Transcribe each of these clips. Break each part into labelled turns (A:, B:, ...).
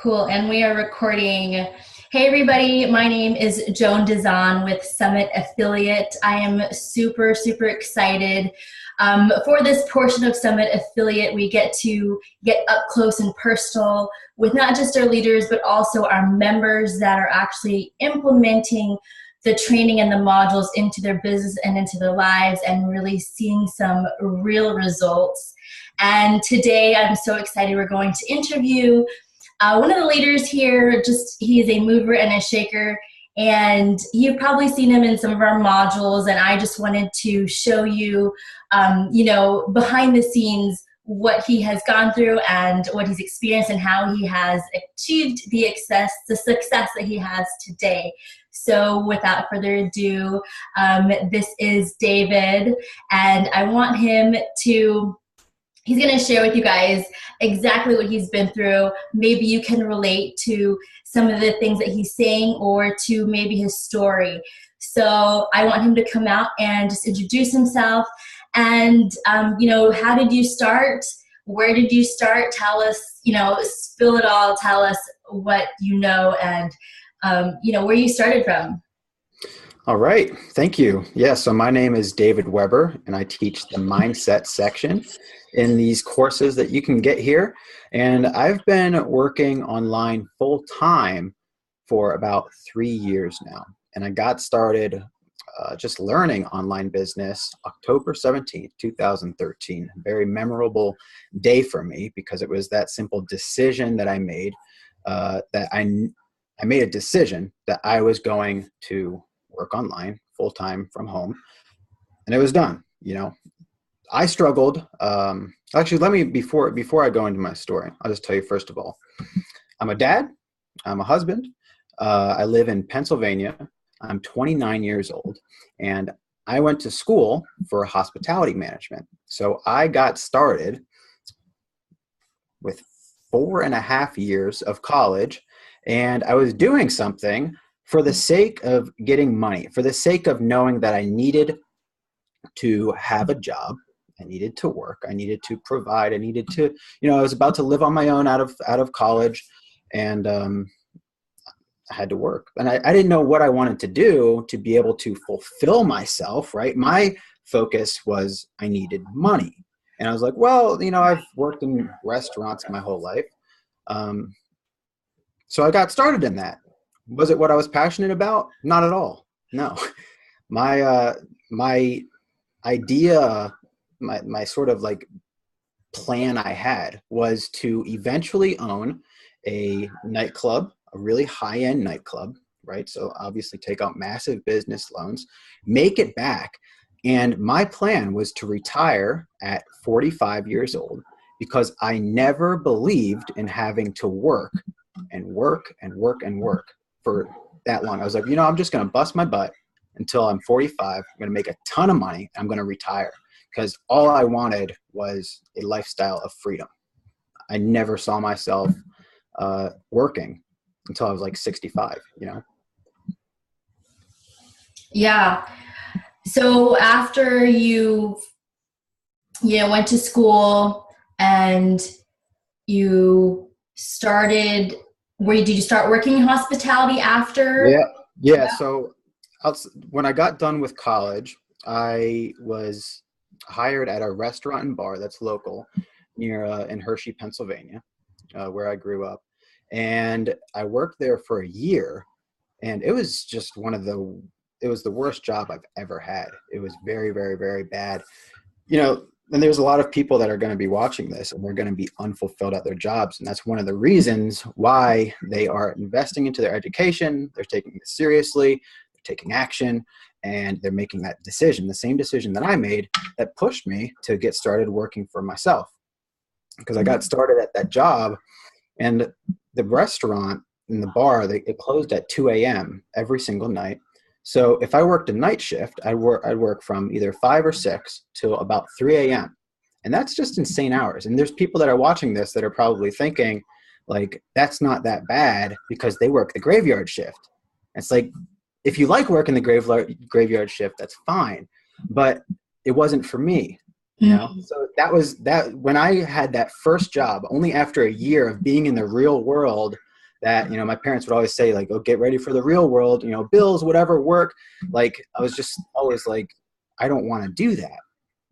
A: Cool. And we are recording. Hey, everybody. My name is Joan Dizon with Summit Affiliate. I am super, super excited. For this portion of Summit Affiliate, we get to get up close and personal with not just our leaders, but also our members that are actually implementing the training and the modules into their business and into their lives and really seeing some real results. And today I'm so excited. We're going to interview one of the leaders here. He is a mover and a shaker, and you've probably seen him in some of our modules, and I just wanted to show you, behind the scenes, what he has gone through and what he's experienced and how he has achieved the success that he has today. So without further ado, this is David, and I want him to, he's going to share with you guys exactly what he's been through. Maybe you can relate to some of the things that he's saying or to maybe his story. So I want him to come out and just introduce himself. And, how did you start? Where did you start? Tell us, spill it all. Tell us what you know and, where you started from.
B: All right. Thank you. Yeah. So my name is David Weber, and I teach the mindset section in these courses that you can get here. And I've been working online full time for about 3 years now. And I got started just learning online business October 17th, 2013. A very memorable day for me because it was that simple decision that I made, that I made a decision that I was going to work online full time from home, and it was done. I struggled. Actually, before I go into my story, I'll just tell you first of all, I'm a dad, I'm a husband. I live in Pennsylvania. I'm 29 years old, and I went to school for hospitality management. So I got started with 4.5 years of college, and I was doing something for the sake of getting money, for the sake of knowing that I needed to have a job. I needed to work. I needed to provide. I needed to, I was about to live on my own out of college, and I had to work. And I didn't know what I wanted to do to be able to fulfill myself, right? My focus was I needed money. And I was like, well, I've worked in restaurants my whole life. So I got started in that. Was it what I was passionate about? Not at all. No. My idea, my sort of like plan I had was to eventually own a nightclub, a really high-end nightclub, right? So obviously take out massive business loans, make it back. And my plan was to retire at 45 years old because I never believed in having to work and work and work and work for that long. I was like, I'm just going to bust my butt until I'm 45. I'm going to make a ton of money. I'm going to retire because all I wanted was a lifestyle of freedom. I never saw myself working until I was like 65,
A: Yeah. So after you went to school and you started, did you start working in hospitality after?
B: Yeah. So when I got done with college, I was hired at a restaurant and bar that's local near in Hershey, Pennsylvania, where I grew up. And I worked there for a year, and it was just it was the worst job I've ever had. It was very, very, very bad. And there's a lot of people that are going to be watching this, and they're going to be unfulfilled at their jobs. And that's one of the reasons why they are investing into their education. They're taking it seriously, they're taking action, and they're making that decision, the same decision that I made that pushed me to get started working for myself. Because I got started at that job, and the restaurant and the bar, it closed at 2 a.m. every single night. So if I worked a night shift, I'd work from either 5 or 6 till about 3 a.m. And that's just insane hours. And there's people that are watching this that are probably thinking, like, that's not that bad because they work the graveyard shift. It's like, if you like working the graveyard shift, that's fine. But it wasn't for me. So that when I had that first job, only after a year of being in the real world, that, you know, my parents would always say like, oh, get ready for the real world, you know, bills, whatever, work. Like, I was just always like, I don't want to do that.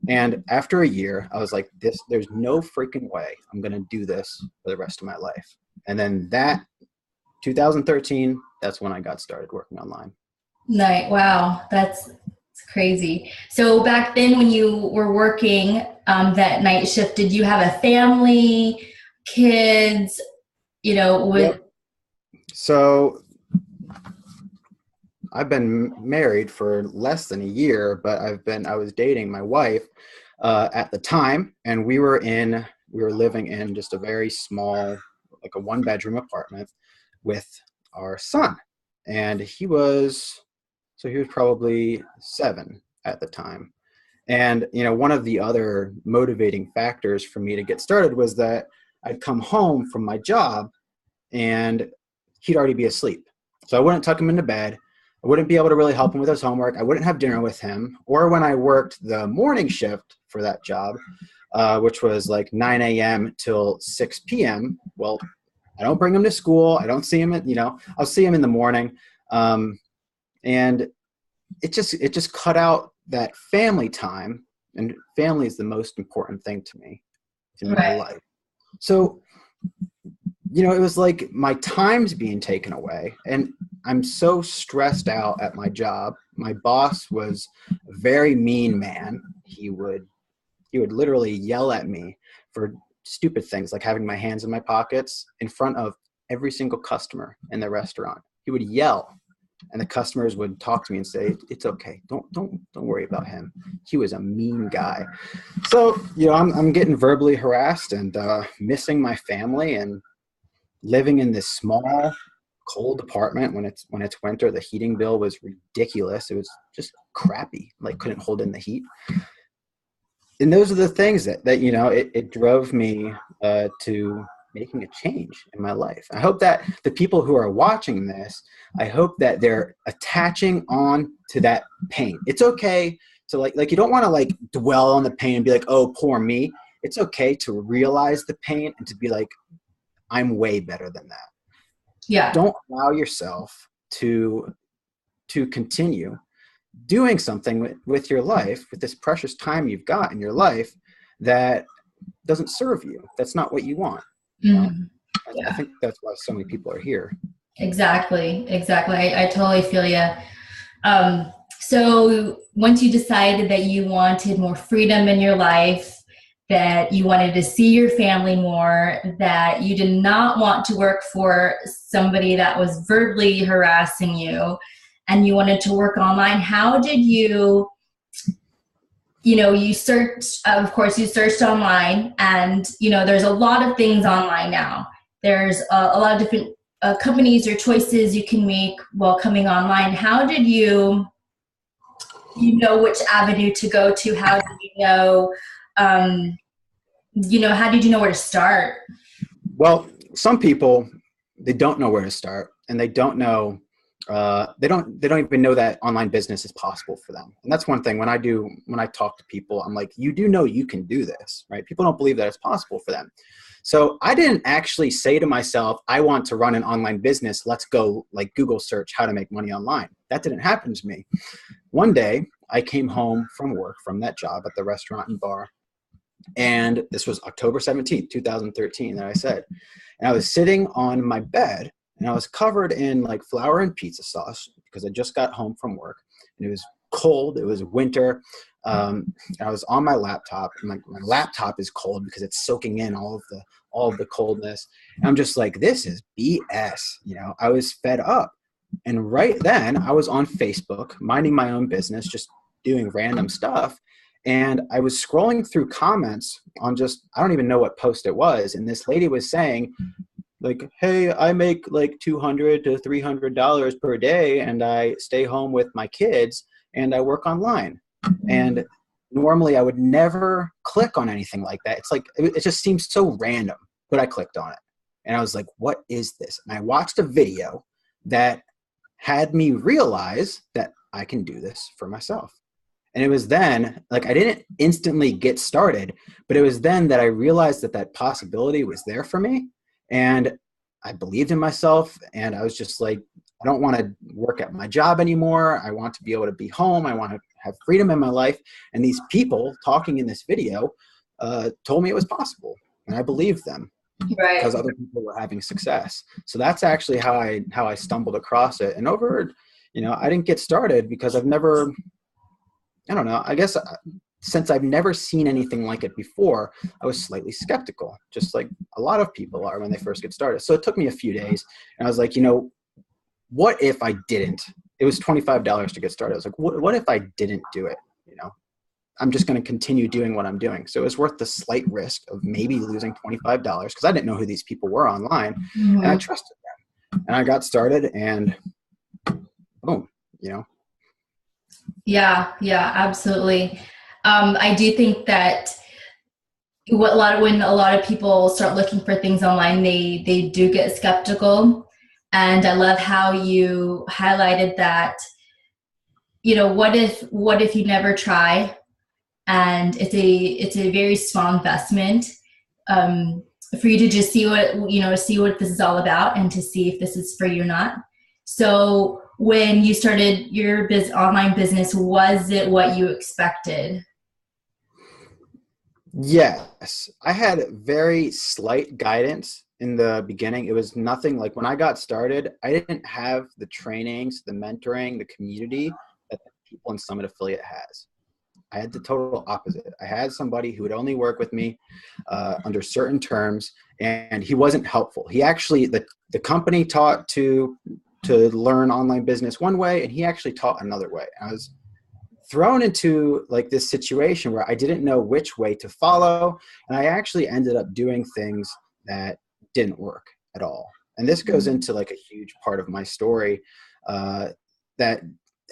B: And after a year, I was like, there's no freaking way I'm going to do this for the rest of my life. And then 2013, that's when I got started working online.
A: Nice. Wow. That's crazy. So back then when you were working that night shift, did you have a family, kids, you know, with...
B: Yep. So I've been married for less than a year, but I was dating my wife at the time, and we were living in just a very small, like a 1-bedroom apartment with our son. And he was probably 7 at the time. And, you know, one of the other motivating factors for me to get started was that I'd come home from my job and he'd already be asleep. So I wouldn't tuck him into bed. I wouldn't be able to really help him with his homework. I wouldn't have dinner with him. Or when I worked the morning shift for that job, which was like 9 a.m. till 6 p.m., well, I don't bring him to school. I don't see him I'll see him in the morning. And it just cut out that family time, and family is the most important thing to me in my life. So, you know, it was like my time's being taken away, and I'm so stressed out at my job. My boss was a very mean man. He would literally yell at me for stupid things like having my hands in my pockets in front of every single customer in the restaurant. He would yell, and the customers would talk to me and say, "It's okay. Don't worry about him. He was a mean guy." So, you know, I'm getting verbally harassed and missing my family and living in this small, cold apartment. When it's winter, the heating bill was ridiculous. It was just crappy. Like, couldn't hold in the heat. And those are the things that you know, it drove me to making a change in my life. I hope that the people who are watching this, I hope that they're attaching on to that pain. It's okay to like you don't want to like dwell on the pain and be like, oh, poor me. It's okay to realize the pain and to be like, I'm way better than that.
A: Yeah.
B: Don't allow yourself to continue doing something with your life, with this precious time you've got in your life that doesn't serve you. That's not what you want.
A: Mm-hmm.
B: I think that's why so many people are here.
A: Exactly. I totally feel you. So once you decided that you wanted more freedom in your life, that you wanted to see your family more, that you did not want to work for somebody that was verbally harassing you, and you wanted to work online, how did you searched, of course, you searched online, and, you know, there's a lot of things online now. There's a lot of different companies or choices you can make while coming online. How did you know which avenue to go to? How did you know, how did you know where to start?
B: Well, some people, they don't know where to start, and they don't know, they don't even know that online business is possible for them. And that's one thing when I talk to people, I'm like, you do know you can do this, right? People don't believe that it's possible for them. So I didn't actually say to myself, I want to run an online business. Let's go like Google search how to make money online. That didn't happen to me. One day I came home from work, from that job at the restaurant and bar. And this was October 17th, 2013 that I said, and I was sitting on my bed and I was covered in like flour and pizza sauce because I just got home from work, and it was cold. It was winter. I was on my laptop, and my laptop is cold because it's soaking in all of the coldness. And I'm just like, this is BS. You know, I was fed up. And right then I was on Facebook, minding my own business, just doing random stuff. And I was scrolling through comments on I don't even know what post it was. And this lady was saying, like, hey, I make like $200 to $300 per day, and I stay home with my kids, and I work online. And normally I would never click on anything like that. It's like, it just seems so random, but I clicked on it. And I was like, what is this? And I watched a video that had me realize that I can do this for myself. And it was then, like, I didn't instantly get started, but it was then that I realized that possibility was there for me. And I believed in myself, and I was just like, I don't want to work at my job anymore. I want to be able to be home. I want to have freedom in my life. And these people talking in this video told me it was possible, and I believed them because
A: Right.
B: other people were having success. So that's actually how I stumbled across it. And over, I didn't get started because I've never, I don't know, I guess since I've never seen anything like it before, I was slightly skeptical, just like a lot of people are when they first get started. So it took me a few days, and I was like, what if I didn't? It was $25 to get started. I was like, what if I didn't do it? I'm just going to continue doing what I'm doing. So it was worth the slight risk of maybe losing $25 because I didn't know who these people were online, and I trusted them. And I got started, and boom,
A: Yeah, yeah, absolutely. I do think that when a lot of people start looking for things online, they do get skeptical. And I love how you highlighted that, what if you never try? And it's a very small investment, for you to just see what this is all about, and to see if this is for you or not. So when you started your online business, was it what you expected?
B: Yes, I had very slight guidance in the beginning. It was nothing like when I got started, I didn't have the trainings, the mentoring, the community that the people in Summit Affiliate has. I had the total opposite. I had somebody who would only work with me under certain terms, and he wasn't helpful. He actually, the company taught to learn online business one way, and he actually taught another way. I was thrown into like this situation where I didn't know which way to follow, and I actually ended up doing things that didn't work at all. And this goes into like a huge part of my story that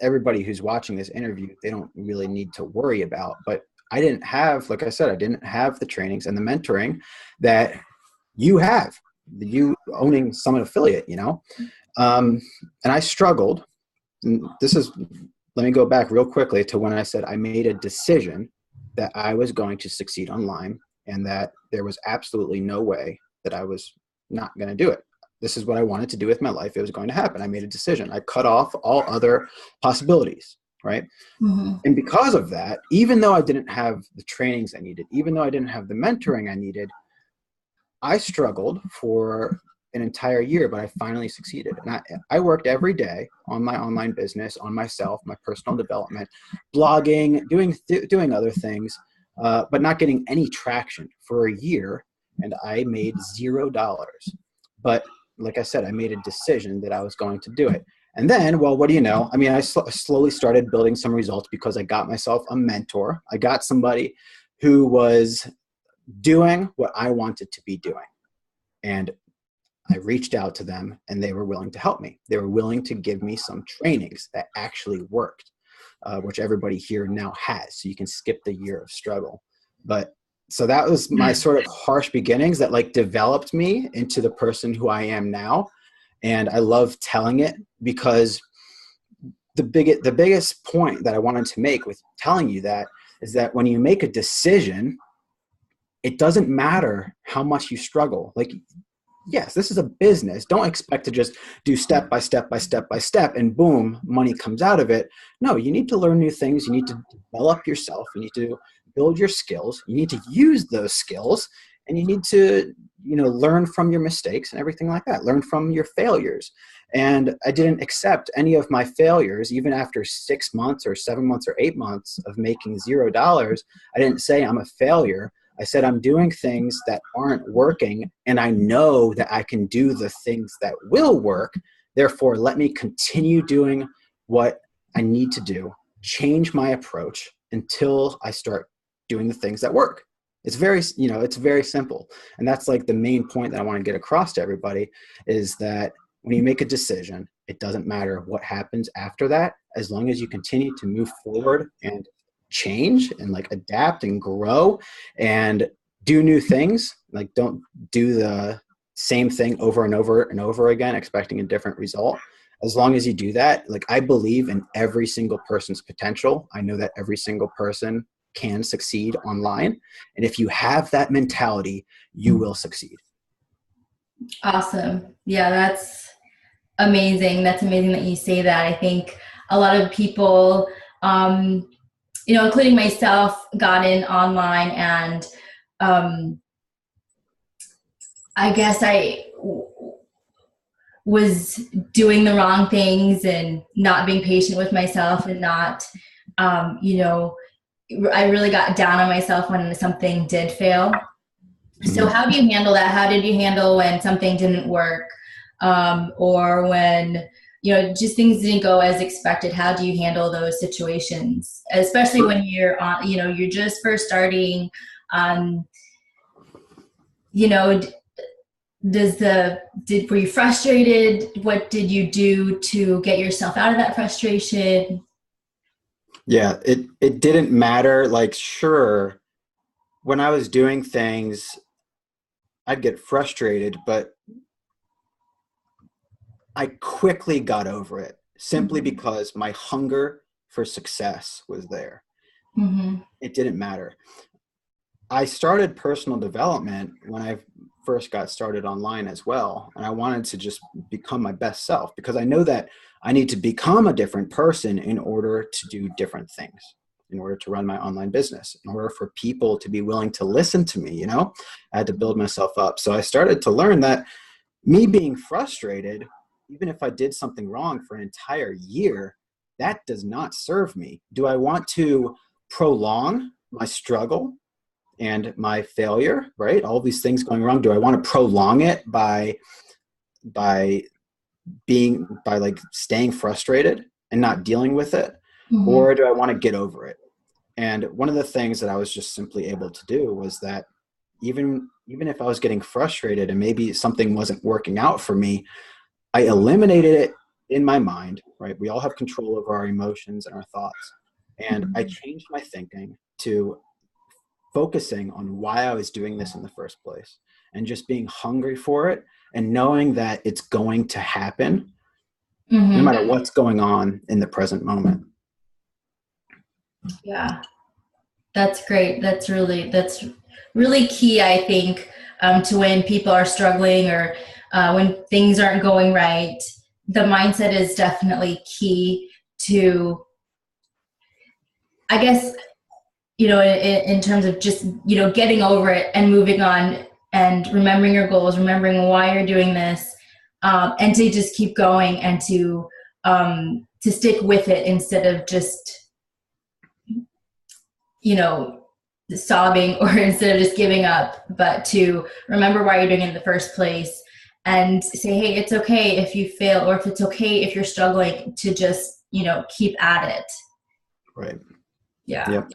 B: everybody who's watching this interview, they don't really need to worry about. But I didn't have, like I said, I didn't have the trainings and the mentoring that you have, you owning Summit Affiliate, and I struggled. And let me go back real quickly to when I said I made a decision that I was going to succeed online, and that there was absolutely no way that I was not going to do it. This is what I wanted to do with my life. It was going to happen. I made a decision. I cut off all other possibilities, right?
A: Mm-hmm.
B: And because of that, even though I didn't have the trainings I needed, even though I didn't have the mentoring I needed, I struggled for an entire year, but I finally succeeded. And I worked every day on my online business, on myself, my personal development, blogging, doing other things, but not getting any traction for a year. And I made $0. But like I said, I made a decision that I was going to do it. And then, well, what do you know? I mean, I slowly started building some results because I got myself a mentor. I got somebody who was doing what I wanted to be doing. And I reached out to them, and they were willing to help me. They were willing to give me some trainings that actually worked, which everybody here now has. So you can skip the year of struggle. But so that was my sort of harsh beginnings that like developed me into the person who I am now. And I love telling it because the biggest point that I wanted to make with telling you that is that when you make a decision, it doesn't matter how much you struggle. Like, yes, this is a business. Don't expect to just do step by step by step by step and boom, money comes out of it. No, you need to learn new things. You need to develop yourself. You need to build your skills. You need to use those skills, and you need to, learn from your mistakes and everything like that. Learn from your failures. And I didn't accept any of my failures, even after 6 months or 7 months or 8 months of making $0. I didn't say I'm a failure. I said, I'm doing things that aren't working, and I know that I can do the things that will work. Therefore, let me continue doing what I need to do, change my approach until I start doing the things that work. It's very simple. And that's like the main point that I want to get across to everybody is that when you make a decision, it doesn't matter what happens after that, as long as you continue to move forward and change and like adapt and grow and do new things. Like, don't do the same thing over and over and over again, expecting a different result. As long as you do that, like, I believe in every single person's potential. I know that every single person can succeed online. And if you have that mentality, you will succeed.
A: Awesome. Yeah, that's amazing. That's amazing that you say that. I think a lot of people, um, including myself, got in online and um, I guess was doing the wrong things and not being patient with myself and not, um, you know, I really got down on myself when something did fail. So
B: Mhm.
A: how do you handle that? How did you handle when something didn't work, or when just things didn't go as expected? How do you handle those situations, especially when you're on, you're just first starting? Um, you know, were you frustrated? What did you do to get yourself out of that frustration?
B: Yeah, it didn't matter. Like, sure, when I was doing things, I'd get frustrated, but I quickly got over it simply
A: Mm-hmm.
B: because my hunger for success was there.
A: Mm-hmm.
B: It didn't matter. I started personal development when I first got started online as well. And I wanted to just become my best self because I know that I need to become a different person in order to do different things, in order to run my online business, in order for people to be willing to listen to me. I had to build myself up. So I started to learn that me being frustrated, even if I did something wrong for an entire year, that does not serve me. Do I want to prolong my struggle and my failure, right? All these things going wrong. Do I want to prolong it by by like staying frustrated and not dealing with it?
A: Mm-hmm.
B: Or do I want to get over it? And one of the things that I was just simply able to do was that even if I was getting frustrated and maybe something wasn't working out for me, I eliminated it in my mind, right? We all have control over our emotions and our thoughts. And I
A: Mm-hmm.
B: changed my thinking to focusing on why I was doing this in the first place and just being hungry for it and knowing that it's going to happen no
A: Mm-hmm.
B: matter what's going on in the present moment.
A: Yeah. That's great. That's really key, I think, to when people are struggling or when things aren't going right. The mindset is definitely key to, I guess, in terms of just, getting over it and moving on and remembering your goals, remembering why you're doing this, and to just keep going and to stick with it instead of just, you know, sobbing or instead of just giving up, but to remember why you're doing it in the first place and say, hey, it's okay if you fail, or if it's okay if you're struggling, to just, keep at it.
B: Right.
A: Yeah.
B: Yep.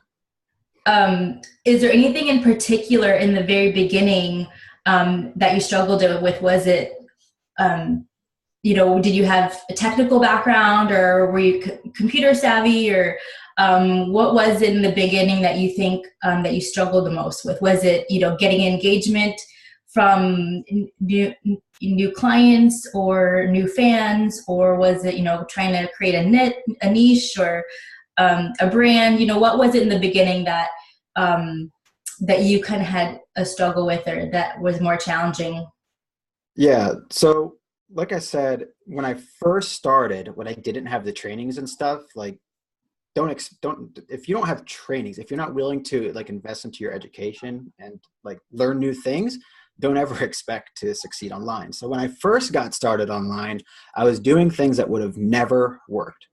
A: Is there anything in particular in the very beginning that you struggled with? Was it, um, did you have a technical background, or were you computer savvy, or what was it in the beginning that you think that you struggled the most with? Was it, getting engagement from new clients or new fans, or was it, trying to create a niche, or a brand? What was it in the beginning um, that you kind of had a struggle with, or that was more challenging?
B: Yeah. So, like I said, when I first started, when I didn't have the trainings and stuff, like don't if you don't have trainings, if you're not willing to like invest into your education and like learn new things, don't ever expect to succeed online. So when I first got started online, I was doing things that would have never worked.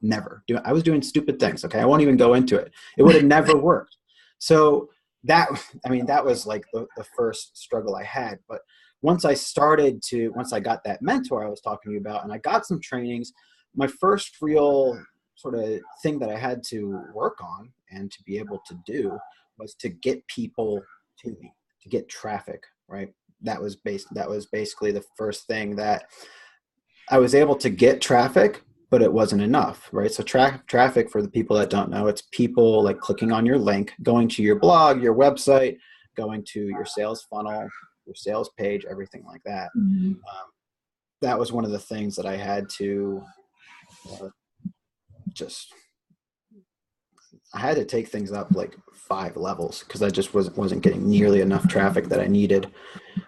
B: Never. I was doing stupid things. Okay. I won't even go into it. It would have never worked. So that, I mean, that was like the first struggle I had. But once I got that mentor I was talking to you about and I got some trainings, my first real sort of thing that I had to work on and to be able to do was to get people to me, to get traffic, right? That was basically the first thing that I was able to get traffic, but it wasn't enough, right? So traffic, for the people that don't know, it's people like clicking on your link, going to your blog, your website, going to your sales funnel, your sales page, everything like that.
A: Mhm.
B: That was one of the things that I had to uh, just I had to take things up like 5 levels because I just wasn't getting nearly enough traffic that I needed.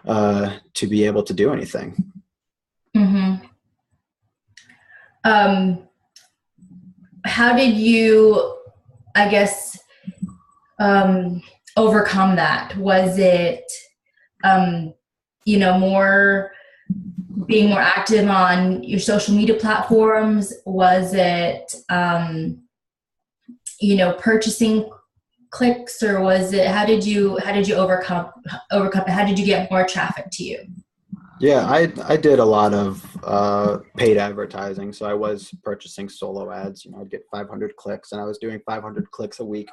B: to be able to do anything.
A: Mm-hmm. How did you, I guess, overcome that? Was it, more being more active on your social media platforms? Was it, purchasing clicks, or was it, how did you overcome it? How did you get more traffic to you?
B: Yeah, I did a lot of paid advertising. So I was purchasing solo ads. I'd get 500 clicks, and I was doing 500 clicks a week.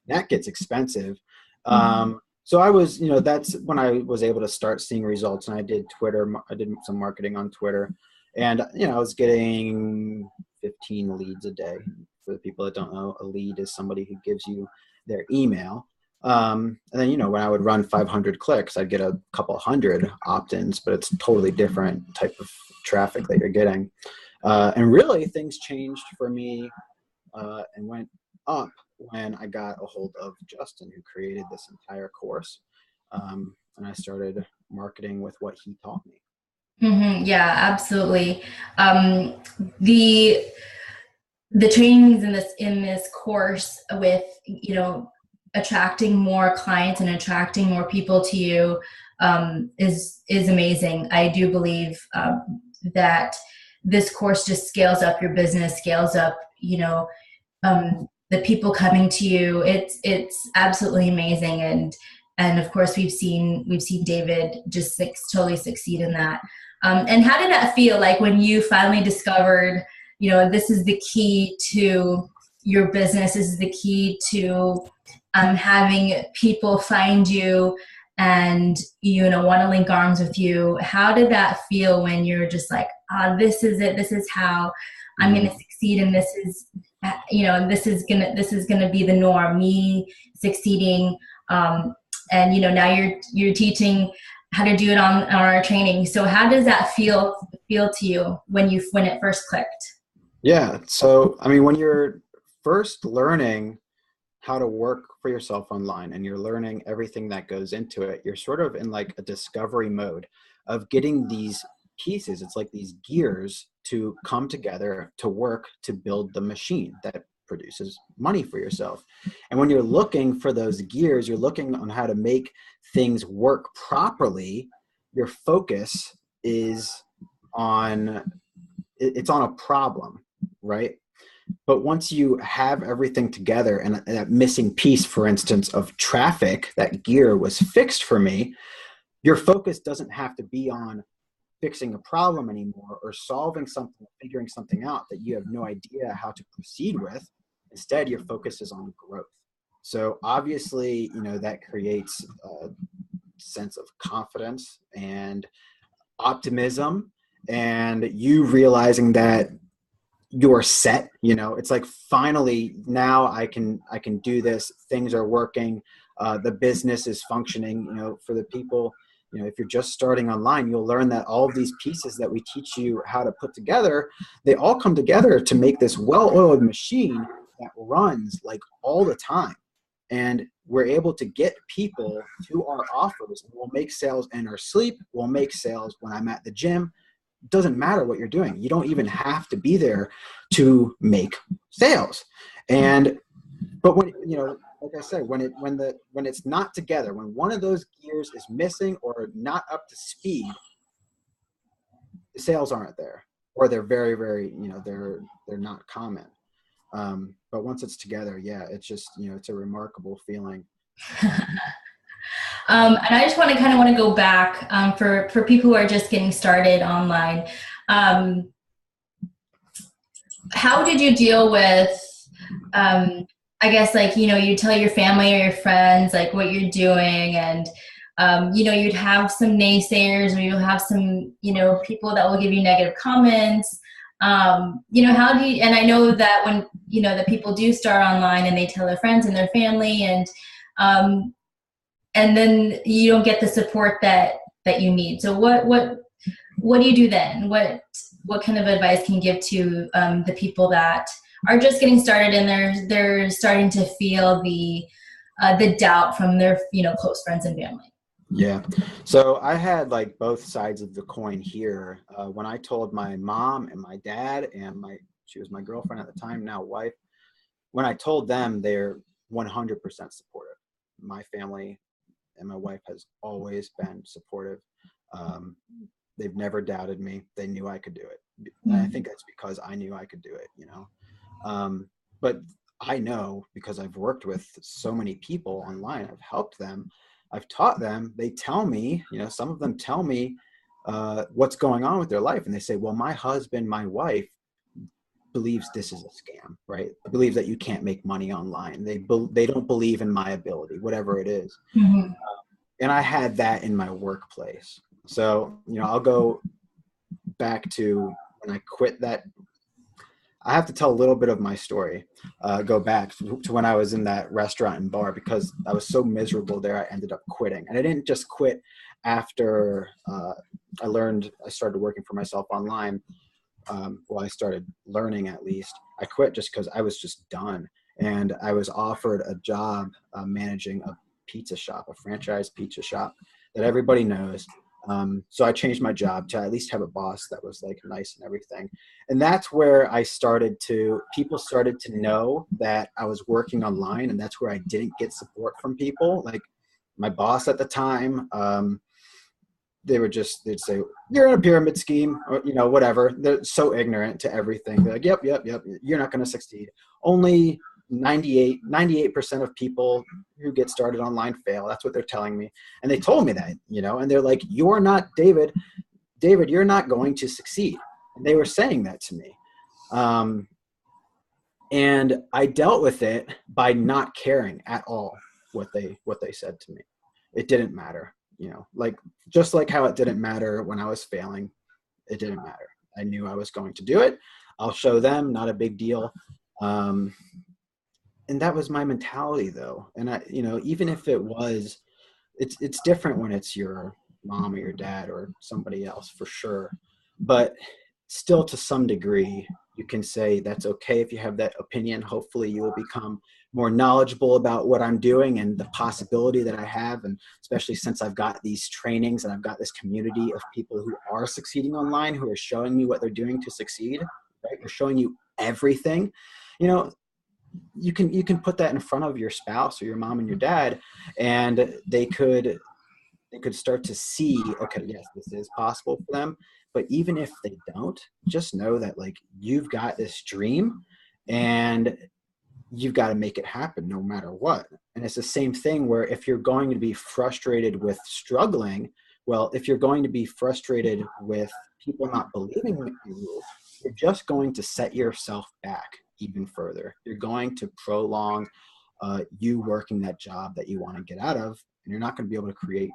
B: That gets expensive.
A: Mm-hmm.
B: So I was, that's when I was able to start seeing results. And I did Twitter. I did some marketing on Twitter, and I was getting 15 leads a day. For the people that don't know, a lead is somebody who gives you their email. And then, when I would run 500 clicks, I'd get a couple hundred opt-ins, but it's a totally different type of traffic that you're getting. And really things changed for me and went up when I got a hold of Justin, who created this entire course. And I started marketing with what he taught me.
A: Mm-hmm. Yeah, absolutely. The trainings in this course with, attracting more clients and attracting more people to you is amazing. I do believe that this course just scales up your business, scales up, the people coming to you. It's absolutely amazing, and of course we've seen David just totally succeed in that. And how did that feel like when you finally discovered, this is the key to your business, this is the key to having people find you and, want to link arms with you? How did that feel when you're just like, this is it, this is how I'm going to succeed, and this is, this is going to be the norm, me succeeding. And, now you're teaching how to do it on our training. So how does that feel to you when it first clicked?
B: Yeah. So, when you're first learning how to work for yourself online and you're learning everything that goes into it, you're sort of in like a discovery mode of getting these pieces. It's like these gears to come together to work to build the machine that produces money for yourself. And when you're looking for those gears, you're looking on how to make things work properly. Your focus is on a problem, right? But once you have everything together, and that missing piece, for instance, of traffic, that gear was fixed for me, your focus doesn't have to be on fixing a problem anymore or solving something, figuring something out that you have no idea how to proceed with. Instead, your focus is on growth. So obviously, that creates a sense of confidence and optimism, and you realizing that you're set. It's like, finally now I can do this. Things are working. The business is functioning. For the people, if you're just starting online, you'll learn that all of these pieces that we teach you how to put together, they all come together to make this well-oiled machine that runs like all the time. And we're able to get people to our offers, and we'll make sales in our sleep. We'll make sales when I'm at the gym. Doesn't matter what you're doing. You don't even have to be there to make sales. But when, like I said, when it's not together, when one of those gears is missing or not up to speed, the sales aren't there, or they're very, very, they're not common. But once it's together, yeah, it's just, it's a remarkable feeling.
A: And I just want to go back for people who are just getting started online. How did you deal with, I guess, like, you tell your family or your friends like what you're doing, and you'd have some naysayers, or you'll have some people that will give you negative comments. How do you, and I know that when the people do start online and they tell their friends and their family, and then you don't get the support that you need. So what do you do then? What kind of advice can you give to the people that are just getting started and they're starting to feel the doubt from their close friends and family?
B: Yeah. So I had like both sides of the coin here. When I told my mom and my dad and she was my girlfriend at the time, now wife, when I told them, they're 100% supportive. My family and my wife has always been supportive. Um, they've never doubted me. They knew I could do it. And I think that's because I knew I could do it, you know. But I know because I've worked with so many people online, I've helped them, I've taught them, they tell me, you know, some of them tell me what's going on with their life. And they say, well, my husband, my wife believes this is a scam, right? Believes that you can't make money online. They don't believe in my ability, whatever it is.
A: Mm-hmm.
B: And I had that in my workplace. So, you know, I'll go back to when I quit that. I have to tell a little bit of my story, go back to when I was in that restaurant and bar, because I was so miserable there, I ended up quitting. And I didn't just quit after I started working for myself online. Well, I started learning at least. I quit just because I was just done. And I was offered a job managing a pizza shop, a franchise pizza shop that everybody knows. So I changed my job to at least have a boss that was like nice and everything. And that's where people started to know that I was working online, and that's where I didn't get support from people. Like my boss at the time, they'd say, you're in a pyramid scheme, or, you know, whatever. They're so ignorant to everything. They're like, yep, you're not going to succeed. Only 98% of people who get started online fail. That's what they're telling me. And they told me that, you know, and they're like, you're not David, you're not going to succeed. And they were saying that to me. And I dealt with it by not caring at all what they said to me. It didn't matter, you know, like just like how it didn't matter when I was failing, it didn't matter. I knew I was going to do it. I'll show them, not a big deal. And that was my mentality though. And I, you know, even if it's different when it's your mom or your dad or somebody else for sure. But still to some degree, you can say that's okay if you have that opinion. Hopefully you will become more knowledgeable about what I'm doing and the possibility that I have. And especially since I've got these trainings and I've got this community of people who are succeeding online, who are showing me what they're doing to succeed, right? They're showing you everything, you know. You can put that in front of your spouse or your mom and your dad, and they could start to see, okay, yes, this is possible for them. But even if they don't, just know that like you've got this dream and you've got to make it happen no matter what. And it's the same thing where if you're going to be frustrated with struggling, well, if you're going to be frustrated with people not believing in you, you're just going to set yourself back even further. You're going to prolong you working that job that you want to get out of, and you're not going to be able to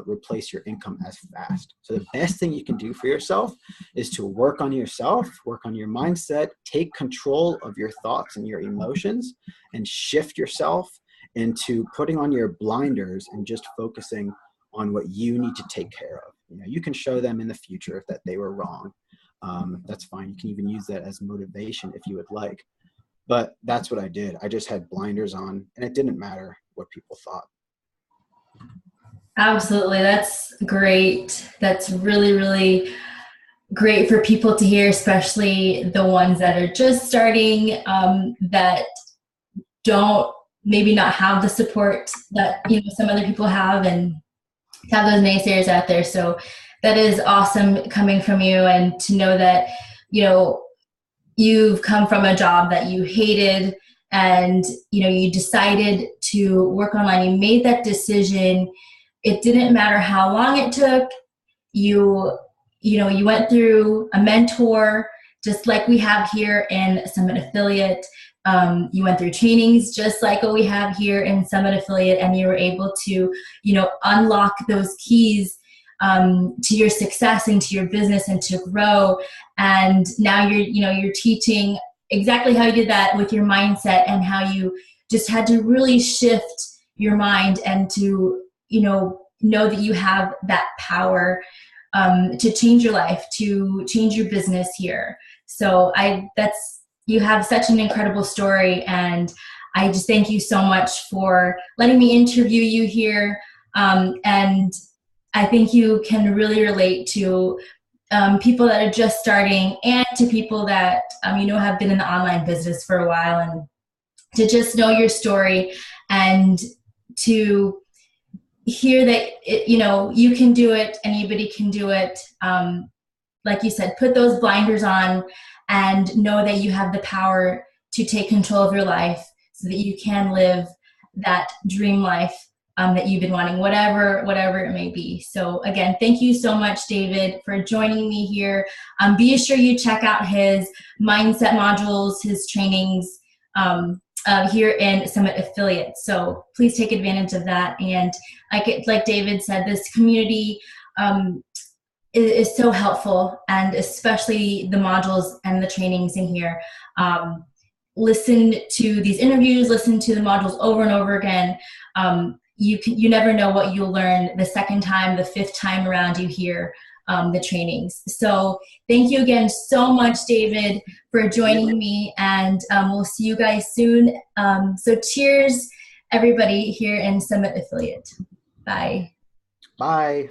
B: replace your income as fast. So the best thing you can do for yourself is to work on yourself, work on your mindset, take control of your thoughts and your emotions, and shift yourself into putting on your blinders and just focusing on what you need to take care of. You know, you can show them in the future that they were wrong. That's fine. You can even use that as motivation if you would like. But that's what I did. I just had blinders on, and it didn't matter what people thought.
A: Absolutely. That's great. That's really, really great for people to hear, especially the ones that are just starting, that don't maybe not have the support that, you know, some other people have, and have those naysayers out there. So that is awesome coming from you, and to know that, you know, you've come from a job that you hated, and, you know, you decided to work online. You made that decision. It didn't matter how long it took. You know, you went through a mentor, just like we have here in Summit Affiliate. You went through trainings just like what we have here in Summit Affiliate, and you were able to, you know, unlock those keys to your success and to your business and to grow. And now you're teaching exactly how you did that with your mindset, and how you just had to really shift your mind and to, you know that you have that power to change your life, to change your business here. So you have such an incredible story, and I just thank you so much for letting me interview you here. And I think you can really relate to people that are just starting and to people that, have been in the online business for a while, and to just know your story and to hear that, you can do it, anybody can do it. Like you said, put those blinders on and know that you have the power to take control of your life so that you can live that dream life that you've been wanting, whatever it may be. So again, thank you so much, David, for joining me here. Be sure you check out his mindset modules, his trainings here in Summit Affiliate. So please take advantage of that. And like David said, this community is so helpful, and especially the modules and the trainings in here. Listen to these interviews, listen to the modules over and over again. You never know what you'll learn the second time, the fifth time around you hear the trainings. So thank you again so much, David, for joining me, and we'll see you guys soon. So cheers, everybody here in Summit Affiliate. Bye.
B: Bye.